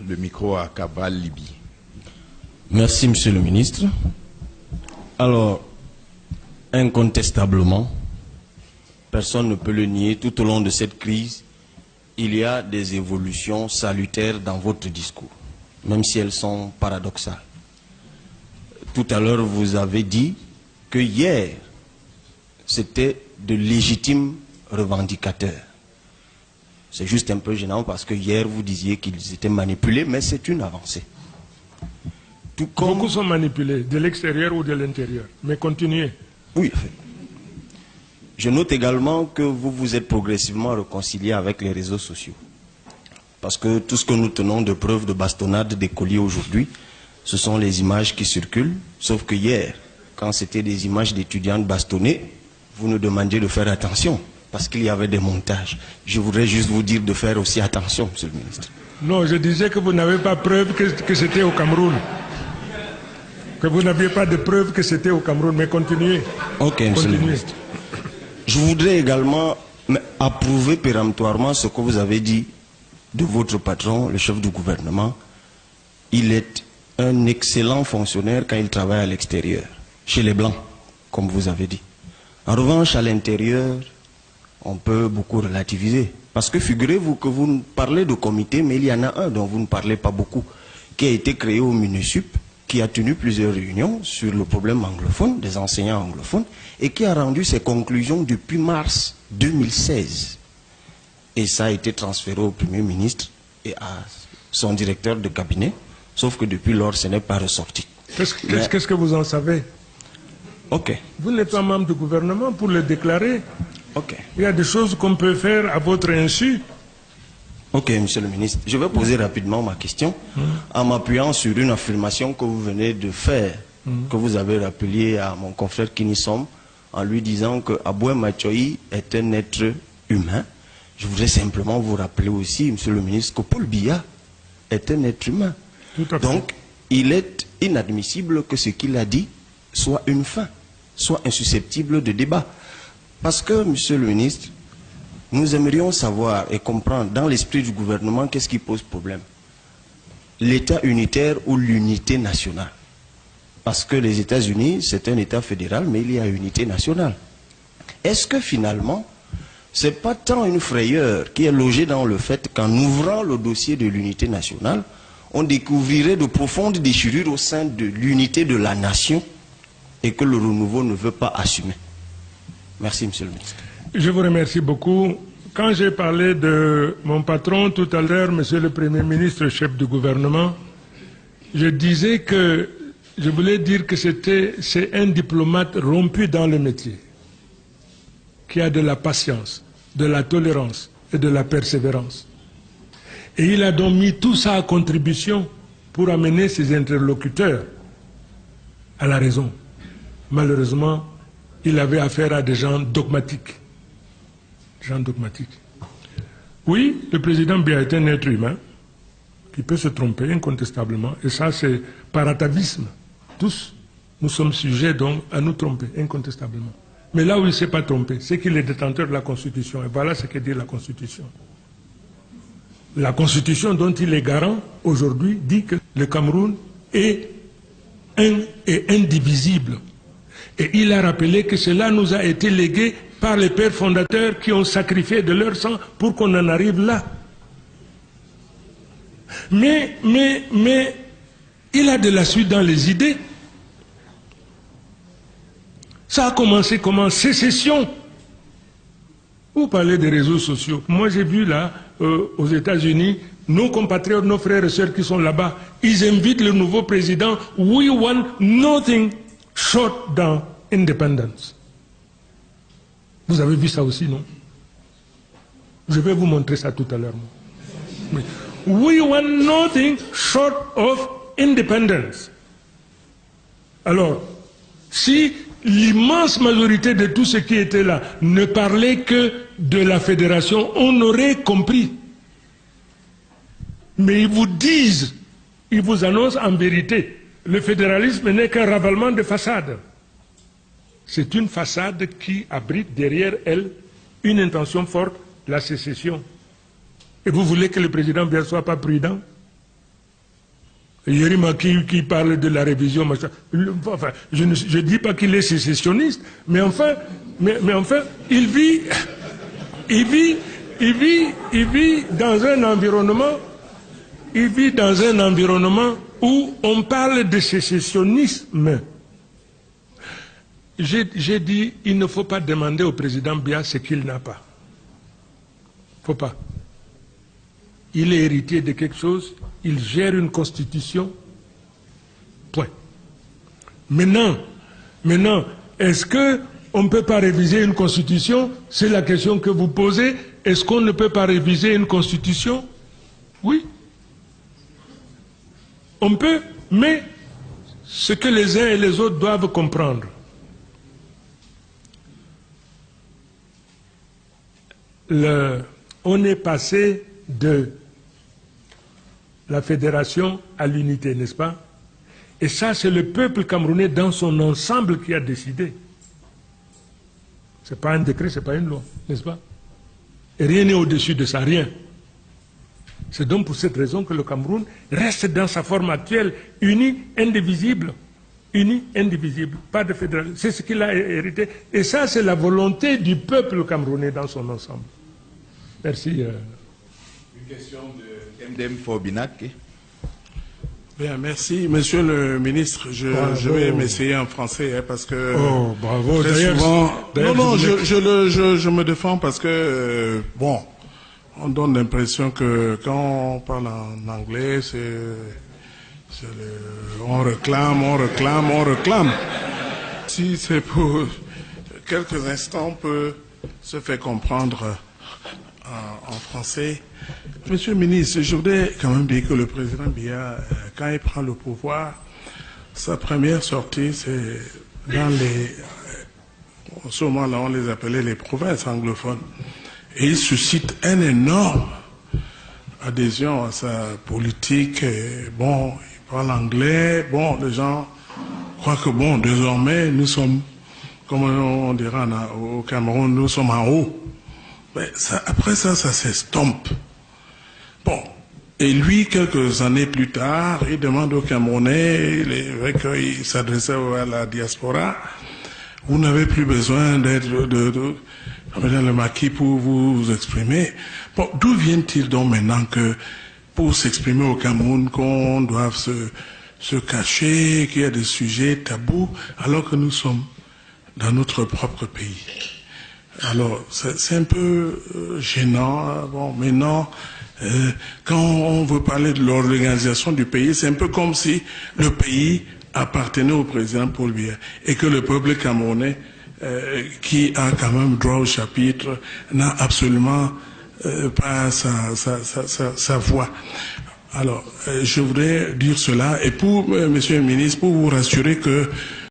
Le micro à Cabral Libye. Merci, Monsieur le Ministre. Alors, incontestablement, personne ne peut le nier, tout au long de cette crise, il y a des évolutions salutaires dans votre discours, même si elles sont paradoxales. Tout à l'heure, vous avez dit que hier, c'était de légitimes revendicateurs. C'est juste un peu gênant parce que hier, vous disiez qu'ils étaient manipulés, mais c'est une avancée. Tout comme... Beaucoup sont manipulés, de l'extérieur ou de l'intérieur. Mais continuez. Oui, en fait. Je note également que vous vous êtes progressivement réconcilié avec les réseaux sociaux. Parce que tout ce que nous tenons de preuves de bastonnade d'écoliers aujourd'hui, ce sont les images qui circulent. Sauf que hier, quand c'était des images d'étudiants bastonnés, vous nous demandiez de faire attention. Parce qu'il y avait des montages. Je voudrais juste vous dire de faire aussi attention, Monsieur le Ministre. Non, je disais que vous n'avez pas preuve que c'était au Cameroun. Que vous n'aviez pas de preuve que c'était au Cameroun, mais continuez. Ok, Monsieur le Ministre. Je voudrais également approuver péremptoirement ce que vous avez dit de votre patron, le chef du gouvernement. Il est un excellent fonctionnaire quand il travaille à l'extérieur, chez les Blancs, comme vous avez dit. En revanche, à l'intérieur, on peut beaucoup relativiser. Parce que figurez-vous que vous parlez de comité, mais il y en a un dont vous ne parlez pas beaucoup, qui a été créé au MINUSUP, qui a tenu plusieurs réunions sur le problème anglophone, des enseignants anglophones, et qui a rendu ses conclusions depuis mars 2016. Et ça a été transféré au Premier ministre et à son directeur de cabinet, sauf que depuis lors, ce n'est pas ressorti. Qu'est-ce que vous en savez? Ok. Vous n'êtes pas membre du gouvernement pour le déclarer. Ok. Il y a des choses qu'on peut faire à votre insu. Ok, Monsieur le Ministre. Je vais poser rapidement ma question en m'appuyant sur une affirmation que vous venez de faire, que vous avez rappelée à mon confrère Kinisom, en lui disant que Aboué Machoï est un être humain. Je voudrais simplement vous rappeler aussi, Monsieur le Ministre, que Paul Biya est un être humain. Tout à fait. Donc, il est inadmissible que ce qu'il a dit soit une fin, soit insusceptible de débat. Parce que, Monsieur le Ministre, nous aimerions savoir et comprendre dans l'esprit du gouvernement qu'est-ce qui pose problème. L'État unitaire ou l'unité nationale. Parce que les États-Unis, c'est un État fédéral, mais il y a unité nationale. Est-ce que finalement, ce n'est pas tant une frayeur qui est logée dans le fait qu'en ouvrant le dossier de l'unité nationale, on découvrirait de profondes déchirures au sein de l'unité de la nation et que le renouveau ne veut pas assumer? Merci, Monsieur le Ministre. Je vous remercie beaucoup. Quand j'ai parlé de mon patron tout à l'heure, Monsieur le Premier ministre, chef du gouvernement, je disais que je voulais dire que c'est un diplomate rompu dans le métier, qui a de la patience, de la tolérance et de la persévérance. Et il a donc mis tout ça à contribution pour amener ses interlocuteurs à la raison. Malheureusement, il avait affaire à des gens dogmatiques. Oui, le président Biya est un être humain qui peut se tromper incontestablement. Et ça, c'est par atavisme. Tous, nous sommes sujets donc à nous tromper incontestablement. Mais là où il ne s'est pas trompé, c'est qu'il est détenteur de la Constitution. Et voilà ce que dit la Constitution. La Constitution dont il est garant aujourd'hui dit que le Cameroun est un et indivisible. Et il a rappelé que cela nous a été légué par les pères fondateurs qui ont sacrifié de leur sang pour qu'on en arrive là. Mais il a de la suite dans les idées. Ça a commencé comment? Sécession. Vous parlez des réseaux sociaux. Moi j'ai vu là, aux États-Unis, nos compatriotes, nos frères et sœurs qui sont là-bas, ils invitent le nouveau président. We want nothing short than independence. Vous avez vu ça aussi, non? Je vais vous montrer ça tout à l'heure. We want nothing short of independence. Alors, si l'immense majorité de tous ceux qui étaient là ne parlaient que de la fédération, on aurait compris. Mais ils vous disent, ils vous annoncent en vérité, le fédéralisme n'est qu'un ravalement de façade. C'est une façade qui abrite derrière elle une intention forte, la sécession. Et vous voulez que le président Biya ne soit pas prudent? Yerima qui parle de la révision, machin. Enfin, je ne dis pas qu'il est sécessionniste, mais enfin, il vit dans un environnement, où on parle de sécessionnisme. J'ai dit, il ne faut pas demander au président Biya ce qu'il n'a pas. Faut pas. Il est héritier de quelque chose, il gère une constitution, point. Maintenant, est-ce qu'on ne peut pas réviser une constitution? C'est la question que vous posez. Est-ce qu'on ne peut pas réviser une constitution? Oui. On peut, mais ce que les uns et les autres doivent comprendre. On est passé de la fédération à l'unité, n'est-ce pas? Et ça, c'est le peuple camerounais dans son ensemble qui a décidé. Ce n'est pas un décret, ce n'est pas une loi, n'est-ce pas? Et rien n'est au-dessus de ça, rien. C'est donc pour cette raison que le Cameroun reste dans sa forme actuelle, uni, indivisible. Uni, indivisible, pas de fédération. C'est ce qu'il a hérité. Et ça, c'est la volonté du peuple camerounais dans son ensemble. Merci. Une question de MDM Forbinac. Bien, merci. Monsieur le ministre, je vais m'essayer en français, hein, parce que... Oh, bravo. Très souvent... Non, je me défends parce que, bon, on donne l'impression que quand on parle en anglais, on réclame. Si c'est pour quelques instants, on peut se faire comprendre en français. Monsieur le ministre, je voudrais quand même dire que le président Biya, quand il prend le pouvoir, sa première sortie, c'est dans en ce moment-là, on les appelait les provinces anglophones. Et il suscite une énorme adhésion à sa politique. Et bon, il parle anglais. Bon, les gens croient que, bon, désormais, nous sommes, comme on dira au Cameroun, nous sommes en haut. Mais ça, après ça s'estompe. Bon, et lui, quelques années plus tard, il demande aux Camerounais, il s'adressait à la diaspora, vous n'avez plus besoin d'être dans le maquis pour vous exprimer. Bon, d'où vient-il donc maintenant que pour s'exprimer au Cameroun, qu'on doive se cacher, qu'il y a des sujets tabous, alors que nous sommes dans notre propre pays? Alors, c'est un peu gênant. Bon, maintenant, quand on veut parler de l'organisation du pays, c'est un peu comme si le pays appartenait au président Paul Biya et que le peuple camerounais, qui a quand même droit au chapitre, n'a absolument pas sa voix. Alors, je voudrais dire cela et pour, monsieur le ministre, pour vous rassurer que